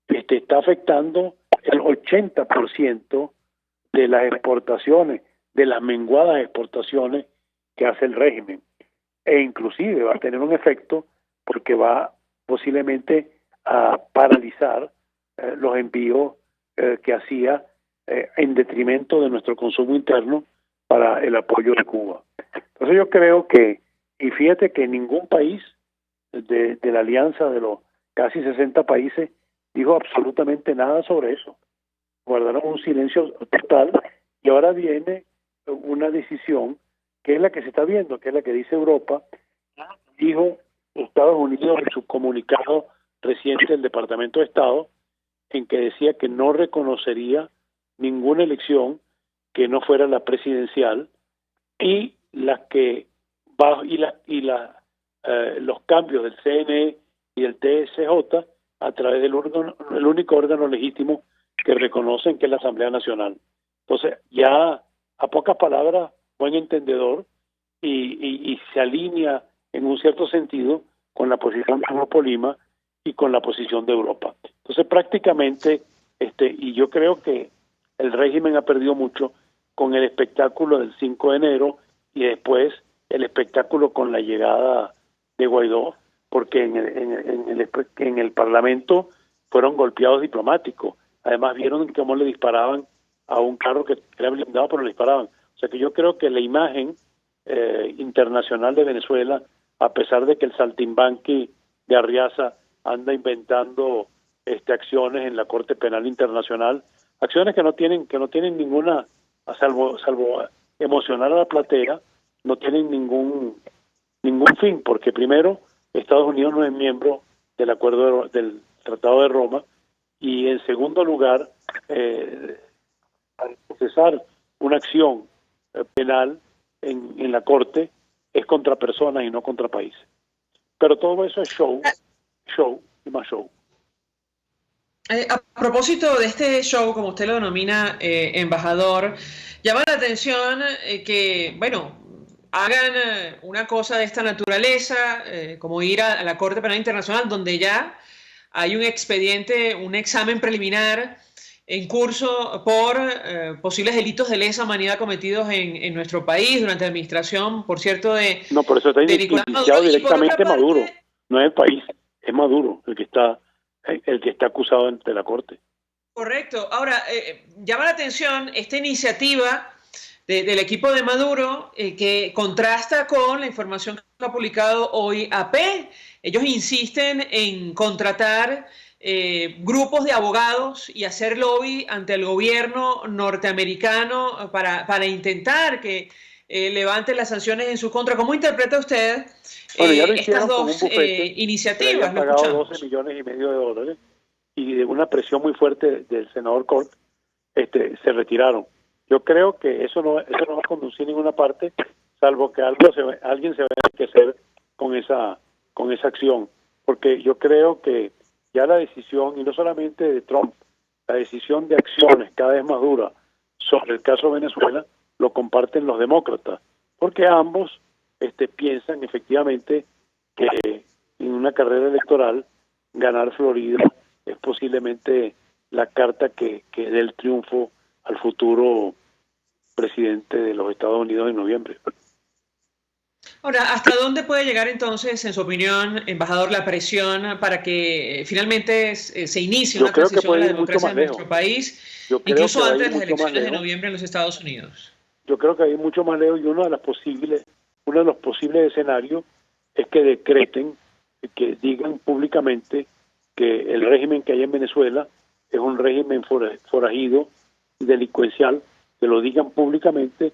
está afectando el 80% de las exportaciones, de las menguadas exportaciones que hace el régimen. E inclusive va a tener un efecto porque va posiblemente a paralizar los envíos que hacía en detrimento de nuestro consumo interno para el apoyo de Cuba. Entonces yo creo que, y fíjate que ningún país de la alianza de los casi 60 países dijo absolutamente nada sobre eso. Guardaron un silencio total y ahora viene una decisión que es la que se está viendo, que es la que dice Europa. Dijo Estados Unidos en su comunicado reciente del Departamento de Estado, en que decía que no reconocería ninguna elección que no fuera la presidencial, y las que los cambios del CNE y del TSJ a través del el único órgano legítimo que reconocen, que es la Asamblea Nacional. Entonces, ya a pocas palabras, buen entendedor, y se alinea en un cierto sentido con la posición del Grupo Lima y con la posición de Europa. Entonces, prácticamente, y yo creo que el régimen ha perdido mucho con el espectáculo del 5 de enero y después el espectáculo con la llegada de Guaidó, porque en el Parlamento fueron golpeados diplomáticos. Además vieron cómo le disparaban a un carro que era blindado, pero le disparaban. O sea que yo creo que la imagen internacional de Venezuela a pesar de que el saltimbanqui de Arriaza anda inventando acciones en la Corte Penal Internacional, acciones que no tienen ninguna, salvo emocionar a la platea, no tienen ningún fin, porque primero Estados Unidos no es miembro del acuerdo del Tratado de Roma, y en segundo lugar, al procesar una acción penal en la Corte es contra personas y no contra países. Pero todo eso es show y más show. A propósito de este show, como usted lo denomina, embajador, llama la atención que, bueno, hagan una cosa de esta naturaleza, como ir a la Corte Penal Internacional, donde ya hay un expediente, un examen preliminar en curso por posibles delitos de lesa humanidad cometidos en nuestro país durante la administración, por cierto, de... No, por eso está indiciado directamente Maduro, no es el país, es Maduro el que está acusado ante la Corte. Correcto. Ahora, llama la atención esta iniciativa del equipo de Maduro que contrasta con la información que ha publicado hoy AP. Ellos insisten en contratar grupos de abogados y hacer lobby ante el gobierno norteamericano para intentar que levante las sanciones en su contra. ¿Cómo interpreta usted estas dos iniciativas? Han pagado 12 millones y medio de dólares y de una presión muy fuerte del senador Cork se retiraron. Yo creo que eso no va a conducir a ninguna parte, salvo que alguien se va a enriquecer con esa acción, porque yo creo que ya la decisión, y no solamente de Trump, la decisión de acciones cada vez más dura sobre el caso de Venezuela, lo comparten los demócratas, porque ambos piensan efectivamente que en una carrera electoral ganar Florida es posiblemente la carta que dé el triunfo al futuro presidente de los Estados Unidos en noviembre. Ahora, ¿hasta dónde puede llegar entonces, en su opinión, embajador, la presión para que finalmente se inicie una transición a la democracia en nuestro país, incluso antes de las elecciones de noviembre en los Estados Unidos? Yo creo que hay mucho más lejos, y uno de los posibles escenarios es que decreten, que digan públicamente que el régimen que hay en Venezuela es un régimen forajido y delincuencial, que lo digan públicamente,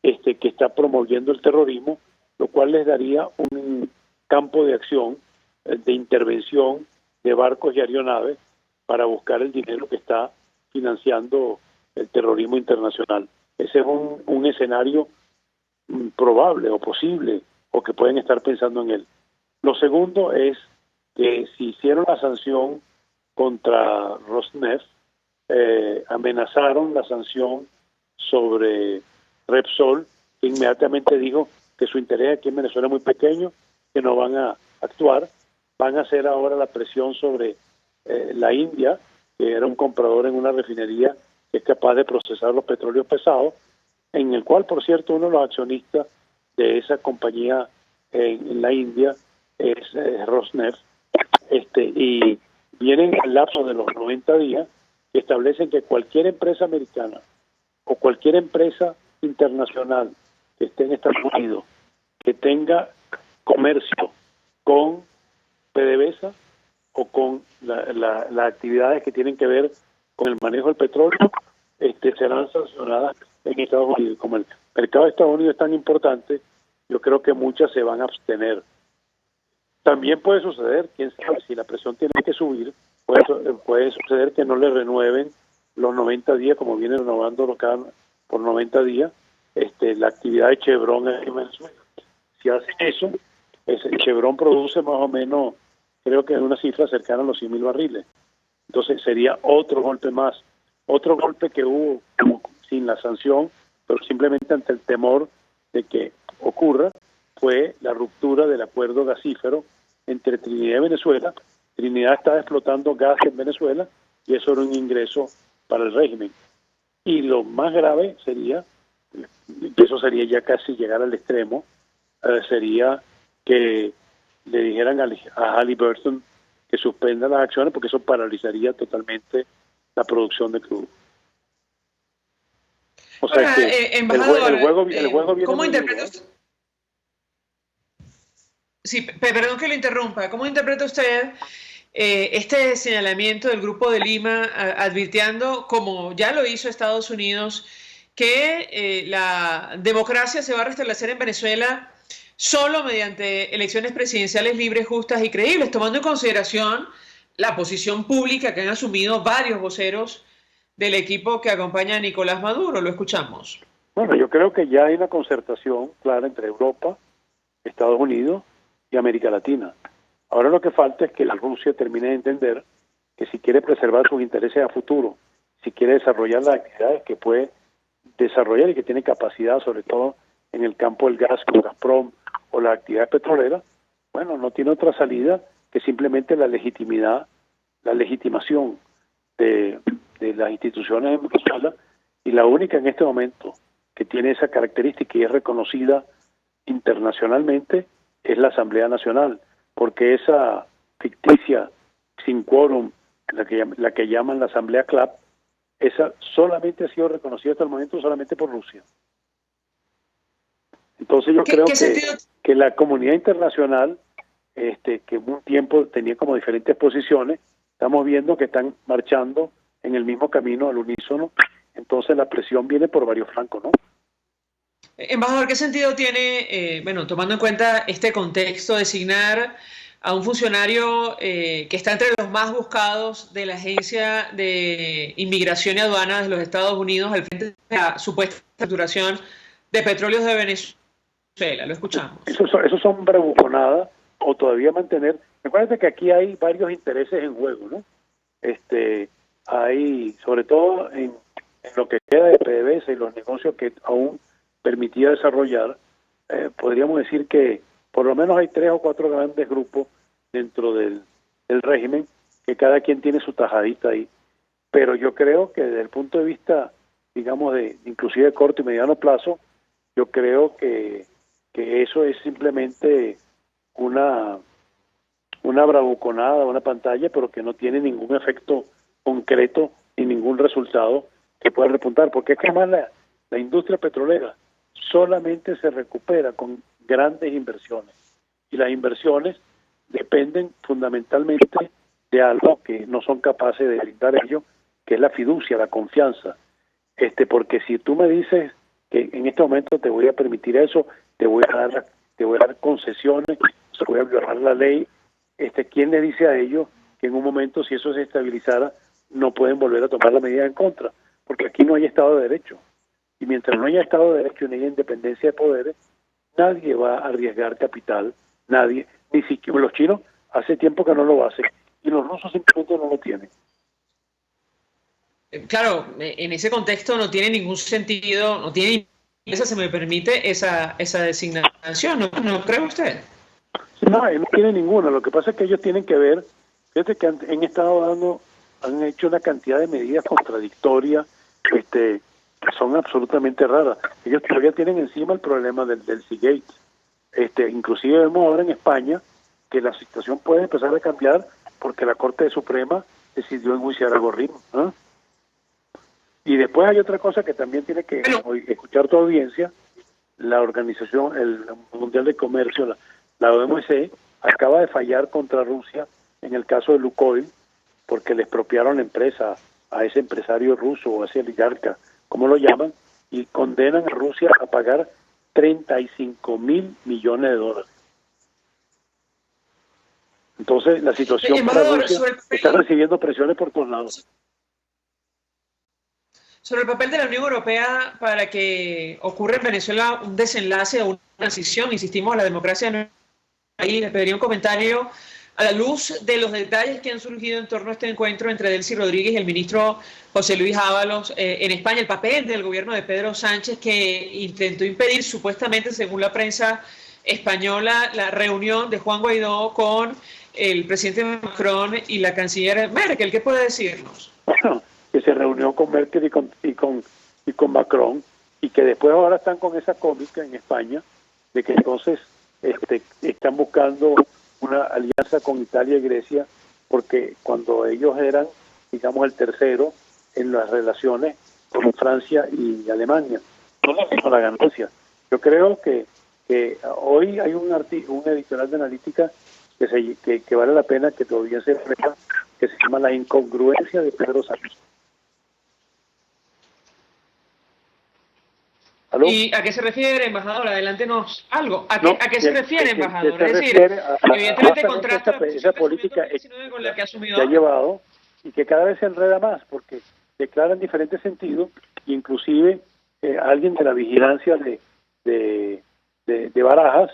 que está promoviendo el terrorismo, lo cual les daría un campo de acción, de intervención de barcos y aeronaves para buscar el dinero que está financiando el terrorismo internacional. Ese es un escenario probable o posible, o que pueden estar pensando en él. Lo segundo es que si hicieron la sanción contra Rosneft, amenazaron la sanción sobre Repsol, que inmediatamente dijo que su interés aquí en Venezuela es muy pequeño, que no van a actuar. Van a hacer ahora la presión sobre la India, que era un comprador en una refinería que es capaz de procesar los petróleos pesados, en el cual, por cierto, uno de los accionistas de esa compañía en la India es Rosneft, y vienen al lapso de los 90 días que establecen que cualquier empresa americana o cualquier empresa internacional que esté en Estados Unidos que tenga comercio con PDVSA o con las actividades que tienen que ver con el manejo del petróleo, serán sancionadas en Estados Unidos. Como el mercado de Estados Unidos es tan importante, yo creo que muchas se van a abstener. También puede suceder, quién sabe, si la presión tiene que subir, puede suceder que no le renueven los 90 días, como vienen renovándolo por 90 días, la actividad de Chevron en Venezuela. Si hacen eso, Chevron produce más o menos, creo que en una cifra cercana a los 100.000 barriles. Entonces sería otro golpe más. Otro golpe que hubo sin la sanción, pero simplemente ante el temor de que ocurra, fue la ruptura del acuerdo gasífero entre Trinidad y Venezuela. Trinidad estaba explotando gas en Venezuela y eso era un ingreso para el régimen. Y lo más grave sería, y eso sería ya casi llegar al extremo, sería que le dijeran a Halliburton que suspenda las acciones, porque eso paralizaría totalmente la producción de crudo. O sea, que embajador, el juego viene ¿cómo muy interpreta duro, usted? Sí, perdón que lo interrumpa. ¿Cómo interpreta usted este señalamiento del Grupo de Lima advirtiendo, como ya lo hizo Estados Unidos, que la democracia se va a restablecer en Venezuela solo mediante elecciones presidenciales libres, justas y creíbles, tomando en consideración la posición pública que han asumido varios voceros del equipo que acompaña a Nicolás Maduro? Lo escuchamos. Bueno, yo creo que ya hay una concertación clara entre Europa, Estados Unidos y América Latina. Ahora lo que falta es que la Rusia termine de entender que si quiere preservar sus intereses a futuro, si quiere desarrollar las actividades que puede desarrollar y que tiene capacidad, sobre todo en el campo del gas con Gazprom o la actividad petrolera, bueno, no tiene otra salida que simplemente la legitimación de las instituciones en Venezuela, y la única en este momento que tiene esa característica y es reconocida internacionalmente es la Asamblea Nacional, porque esa ficticia sin quórum, la que llaman la Asamblea CLAP, esa solamente ha sido reconocida hasta el momento solamente por Rusia. Entonces yo creo que la comunidad internacional, que en un tiempo tenía como diferentes posiciones, estamos viendo que están marchando en el mismo camino al unísono, entonces la presión viene por varios flancos, ¿no? Embajador, ¿qué sentido tiene, tomando en cuenta este contexto, designar a un funcionario que está entre los más buscados de la Agencia de Inmigración y Aduanas de los Estados Unidos al frente de la supuesta saturación de petróleos de Venezuela? Lo escuchamos. Eso son bravuconadas, o todavía mantener. Recuerden que aquí hay varios intereses en juego, ¿no? Hay, sobre todo en lo que queda de PDVSA y los negocios que aún permitía desarrollar, podríamos decir que por lo menos hay 3 o 4 grandes grupos dentro del régimen, que cada quien tiene su tajadita ahí. Pero yo creo que desde el punto de vista, digamos, de inclusive de corto y mediano plazo, yo creo que eso es simplemente una bravuconada, una pantalla, pero que no tiene ningún efecto concreto ni ningún resultado que pueda repuntar, porque es que además la industria petrolera solamente se recupera con grandes inversiones, y las inversiones dependen fundamentalmente de algo que no son capaces de brindar ellos, que es la fiducia, la confianza. Porque si tú me dices que en este momento te voy a permitir eso, te voy a dar concesiones, te voy a violar la ley, ¿quién le dice a ellos que en un momento, si eso se estabilizara, no pueden volver a tomar la medida en contra? Porque aquí no hay Estado de Derecho. Y mientras no haya Estado de Derecho ni haya independencia de poderes, nadie va a arriesgar capital, nadie, ni siquiera los chinos hace tiempo que no lo hacen, y los rusos simplemente no lo tienen. Claro, en ese contexto no tiene ningún sentido, no tiene, se me permite esa designación, ¿no cree usted? No tiene ninguna. Lo que pasa es que ellos tienen que ver, fíjate que han hecho una cantidad de medidas contradictorias, que son absolutamente raras. Ellos todavía tienen encima el problema del Seagate. Inclusive vemos ahora en España que la situación puede empezar a cambiar porque la Corte Suprema decidió enjuiciar a Gorrín, ¿eh? Y después hay otra cosa que también tiene que escuchar tu audiencia. La organización, el Mundial de Comercio, la OMC, acaba de fallar contra Rusia en el caso de Lukoil, porque le expropiaron la empresa a ese empresario ruso o a ese oligarca, como lo llaman, y condenan a Rusia a pagar $35,000 millones. Entonces la situación para Rusia está recibiendo presiones por todos lados. Sobre el papel de la Unión Europea para que ocurra en Venezuela un desenlace o una transición, insistimos, a la democracia, ahí le pediría un comentario a la luz de los detalles que han surgido en torno a este encuentro entre Delcy Rodríguez y el ministro José Luis Ábalos en España, el papel del gobierno de Pedro Sánchez, que intentó impedir supuestamente, según la prensa española, la reunión de Juan Guaidó con el presidente Macron y la canciller Merkel. ¿Qué puede decirnos? Bueno, que se reunió con Merkel y con Macron, y que después ahora están con esa cómica en España de que entonces están buscando una alianza con Italia y Grecia, porque cuando ellos eran, digamos, el tercero en las relaciones con Francia y Alemania, no la ganancia. Yo creo que que hoy hay un editorial de analítica que vale la pena que todavía se lea, que se llama La incongruencia de Pedro Sánchez. ¿Aló? ¿Y a qué se refiere, embajador? Adelántenos algo. ¿A qué se refiere, embajador? Es decir, evidentemente contrasta esa política con la que ha asumido que ha llevado y que cada vez se enreda más porque declara en diferentes sentidos, inclusive alguien de la vigilancia de Barajas,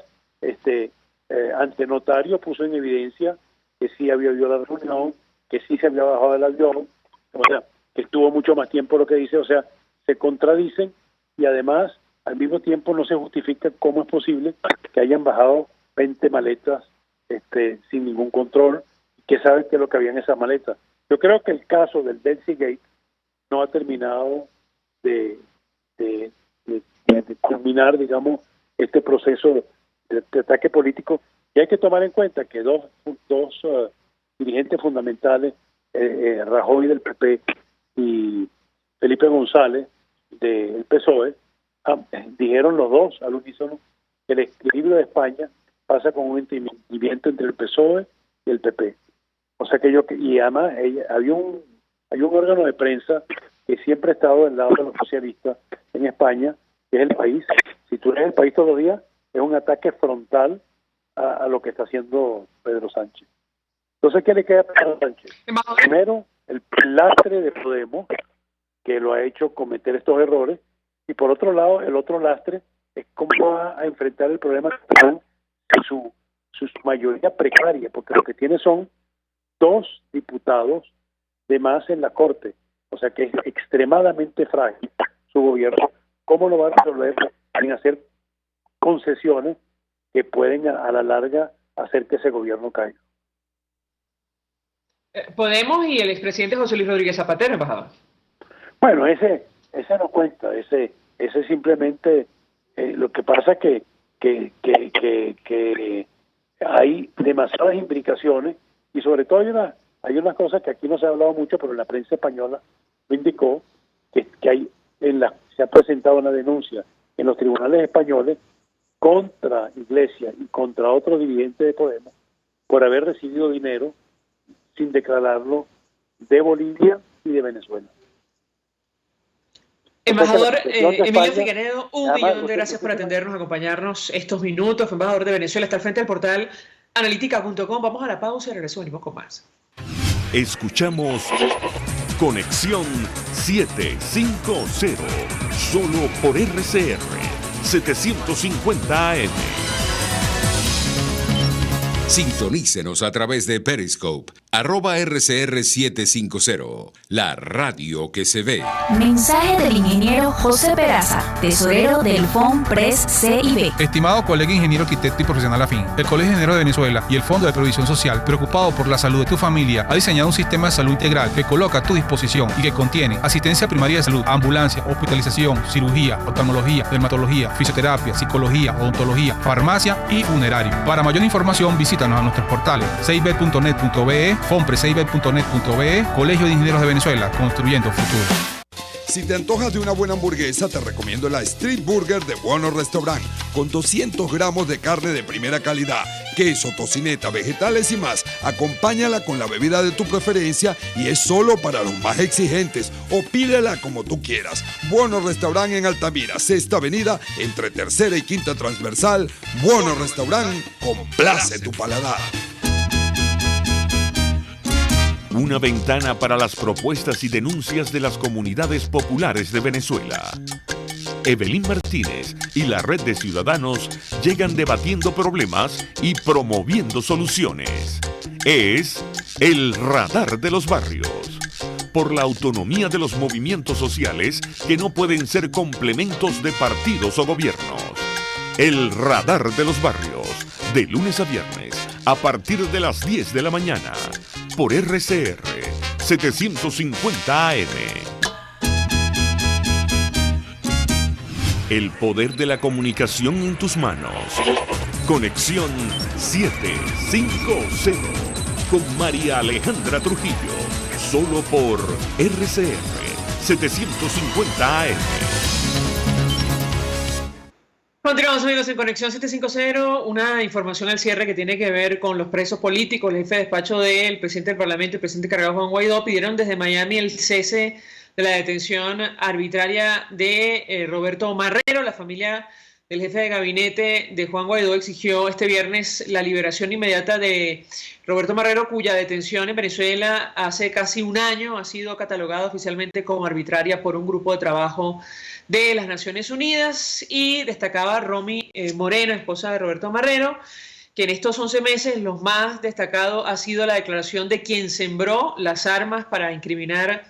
ante notario puso en evidencia que sí había habido la reunión, que sí se había bajado del avión, o sea, que estuvo mucho más tiempo lo que dice, o sea, se contradicen y además al mismo tiempo no se justifica cómo es posible que hayan bajado 20 maletas sin ningún control, que saben qué es lo que había en esas maletas. Yo creo que el caso del Delcy Gate no ha terminado de terminar, digamos, este proceso de ataque político, y hay que tomar en cuenta que dos dirigentes fundamentales, Rajoy del PP y Felipe González del PSOE, dijeron los dos al unísono que el equilibrio de España pasa con un entendimiento entre el PSOE y el PP. O sea que y además hay un órgano de prensa que siempre ha estado del lado de los socialistas en España, que es El País. Si tú lees El País todos los días, es un ataque frontal a lo que está haciendo Pedro Sánchez. Entonces, ¿qué le queda a Pedro Sánchez? Primero, el lastre de Podemos, que lo ha hecho cometer estos errores, y por otro lado, el otro lastre es cómo va a enfrentar el problema que están en su mayoría precaria, porque lo que tiene son 2 diputados de más en la Corte, o sea que es extremadamente frágil su gobierno. ¿Cómo lo va a resolver? En hacer concesiones que pueden a la larga hacer que ese gobierno caiga. Podemos y el expresidente José Luis Rodríguez Zapatero, embajador. Bueno, ese no cuenta, ese simplemente lo que pasa que hay demasiadas implicaciones y sobre todo hay unas cosas que aquí no se ha hablado mucho, pero en la prensa española lo indicó, que se ha presentado una denuncia en los tribunales españoles contra Iglesias y contra otros dirigentes de Podemos por haber recibido dinero sin declararlo de Bolivia y de Venezuela. Embajador Emilio Figueredo, un millón de gracias por atendernos, acompañarnos estos minutos. Embajador de Venezuela, está al frente del portal analítica.com. Vamos a la pausa y regreso, venimos con más. Escuchamos Conexión 750, solo por RCR 750 AM. Sintonícenos a través de Periscope, @RCR750, la radio que se ve. Mensaje del ingeniero José Peraza, tesorero del FOMPRES CIB. Estimado colega ingeniero, arquitecto y profesional afín, el Colegio de Ingenieros de Venezuela y el Fondo de Previsión Social, preocupado por la salud de tu familia, ha diseñado un sistema de salud integral que coloca a tu disposición y que contiene asistencia primaria de salud, ambulancia, hospitalización, cirugía, oftalmología, dermatología, fisioterapia, psicología, odontología, farmacia y funerario. Para mayor información, visítanos a nuestros portales cib.net.be, fomprescib.net.be, Colegio de Ingenieros de Venezuela, construyendo futuro. Si te antojas de una buena hamburguesa, te recomiendo la Street Burger de Bueno Restaurant, con 200 gramos de carne de primera calidad, queso, tocineta, vegetales y más. Acompáñala con la bebida de tu preferencia y es solo para los más exigentes, o pídela como tú quieras. Bueno Restaurant en Altamira, 6ª Avenida, entre 3ª y 5ª Transversal. Bueno Restaurant, complace tu paladar. Una ventana para las propuestas y denuncias de las comunidades populares de Venezuela. Evelyn Martínez y la Red de Ciudadanos llegan debatiendo problemas y promoviendo soluciones. Es el Radar de los Barrios. Por la autonomía de los movimientos sociales que no pueden ser complementos de partidos o gobiernos. El Radar de los Barrios, de lunes a viernes, a partir de las 10 de la mañana. Por RCR 750 AM. El poder de la comunicación en tus manos. Conexión 750 con María Alejandra Trujillo. Solo por RCR 750 AM. Continuamos, amigos, en Conexión 750. Una información al cierre que tiene que ver con los presos políticos. El jefe de despacho del presidente del Parlamento, el presidente cargado Juan Guaidó, pidieron desde Miami el cese de la detención arbitraria de Roberto Marrero. La familia del jefe de gabinete de Juan Guaidó exigió este viernes la liberación inmediata de Roberto Marrero, cuya detención en Venezuela hace casi un año ha sido catalogada oficialmente como arbitraria por un grupo de trabajo de las Naciones Unidas. Y destacaba Romy Moreno, esposa de Roberto Marrero, que en estos 11 meses lo más destacado ha sido la declaración de quien sembró las armas para incriminar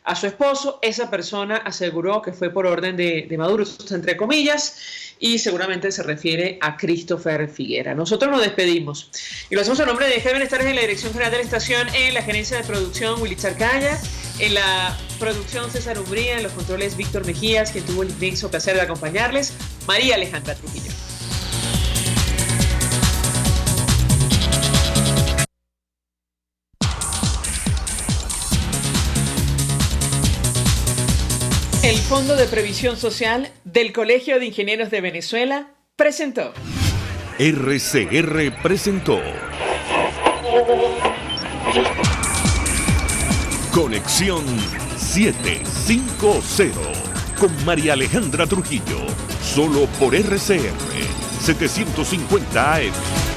a su esposo. Esa persona aseguró que fue por orden de Maduro, entre comillas, y seguramente se refiere a Christopher Figuera. Nosotros nos despedimos y lo hacemos en nombre de Heaven Stars en la Dirección General de la Estación, en la gerencia de producción Willy Charcaya, en la producción César Umbría, en los controles Víctor Mejías, quien tuvo el inmenso placer de acompañarles, María Alejandra Trujillo. El Fondo de Previsión Social del Colegio de Ingenieros de Venezuela presentó. RCR presentó Conexión 750 con María Alejandra Trujillo, solo por RCR 750 AM.